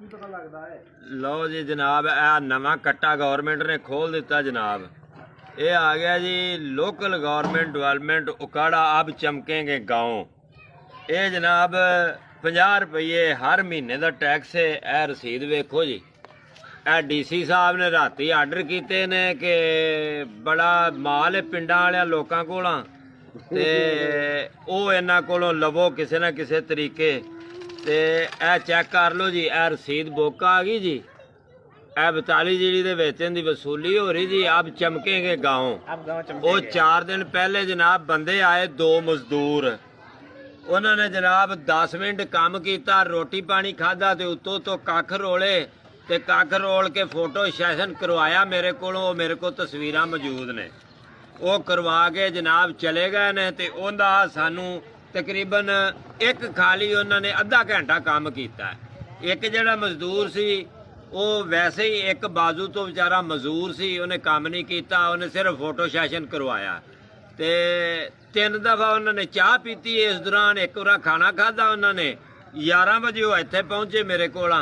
लो जी जनाब, आ नवा कट्टा गवर्नमेंट ने खोल दिता जनाब। ये आ गया जी लोकल गवर्नमेंट डेवलपमेंट उकाड़ा अब चमकेंगे गाँव। ये जनाब 50 रुपये हर महीने का टैक्स है। ए रसीद वेखो जी। ए DC साहब ने राती आर्डर किए ने कि बड़ा माल है पिंडां वाले लोकां कोलों ते ओह इन्हां कोलों लवो किसी ना किसी तरीके ते ए चेक कर लो जी। ए रसीद बुक आ गई जी। ए 42 जीडी दे वेचन दी वसूली हो रही जी। अब चमकेंगे गाँव। वो 4 दिन पहले जनाब बंदे आए 2 मजदूर। उन्होंने जनाब 10 मिनट काम किया, रोटी पानी खादा ते उतों तो कख रोले ते कख रोल के फोटो सैशन करवाया मेरे को तस्वीरां मौजूद ने। वो करवा के जनाब चले गए ने ते उन्दा सानू तकरीबन एक खाली उन्होंने अद्धा घंटा काम किया। एक जड़ा मजदूर सी वो वैसे ही एक बाजू तो बेचारा मजदूर सी, उन्हें काम नहीं किया, उन्हें सिर्फ फोटो सैशन करवाया ते 3 दफा उन्होंने चाह पीती। इस दौरान एक बार खाना खादा उन्होंने। 11 बजे वो इत्थे पहुंचे मेरे कोल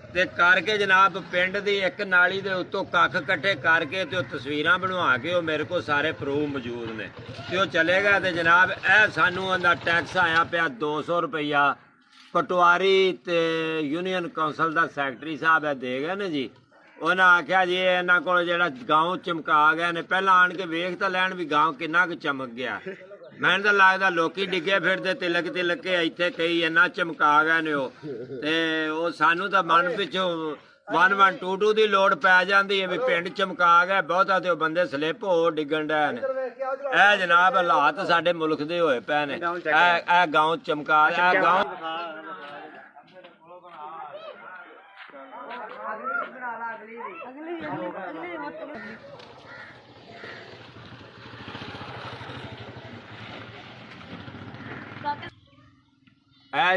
ते करके जनाब पिंड दी एक नाली दे उत्तों कख कट्ठे करके ते तस्वीरां बनवा के वो मेरे को सारे प्रूफ मौजूद ने ते वो चले गए। ते जनाब ए सानू उहदा टैक्स आया पिया 200 रुपया। पटवारी ते यूनियन कौंसल दा सैकटरी साहब है दे गए ने जी। उन्हें आख्या जी इन्हों को जो गाँव चमका गए ने, पहला आन के वेख तो लैन भी गाँव किन्ना क चमक गया। मैंने तो लगता लोग डिगे फिरते तिलक तिलक के इतने कई इन्ना चमका गए ने। वो सानू तो मन पिछों 1122 की लौड़ पै जाती है भी पिंड चमका गए। बहुता तो बंदे स्लिप हो डिगन डे ने। ए जनाब हालात साडे मुल्क दे होए पे ने। ए गाँव चमका गाँव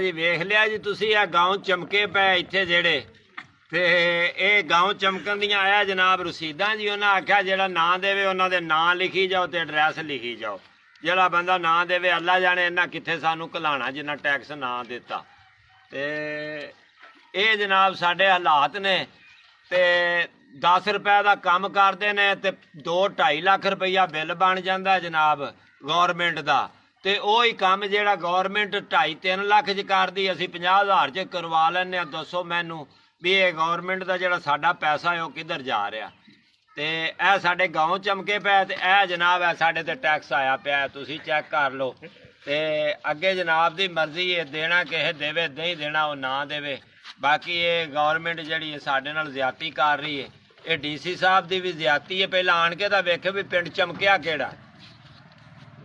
जी वेख लिया जी तुसी। आ गाँव चमके पे इत्थे जेड़े ते ए गाँव चमकन दियां आया जनाब रसीदां जी। उन्हें आख्या जेड़ा नां देवे उन्हां दे नां लिखी जाओ ते एड्रैस लिखी जाओ। जेड़ा बंदा नां देवे अल्लाह जाने इन्हां कित्थे सानू घलाना जिन्ना टैक्स ना दिता। ते ए जनाब साडे हालात ने ते 10 रुपए का काम करते ने ते 2-2.5 लाख रुपया बिल बन जाता जनाब गौरमेंट का। ते ही काम जेड़ा गौरमेंट 2.5-3 लाख च करदी असीं 50,000 च करवा लैने। दसो मैनू भी ये गौरमेंट का जेड़ा साडा पैसा है वो किधर जा रहा। ते ए साडे गाँव चमके पे ते ए जनाब है साडे ते टैक्स आया पिया। तुसीं चेक कर लो। ते अगे जनाब दी मर्जी है देना किसे देवे नहीं देना वो ना देवे। बाकी ये गौरमेंट जी साडे नाल ज्यादती कर रही है। ये DC साहब की भी ज्यादती है। पहला आन के तो वेखे भी पिंड चमकिया केड़ा।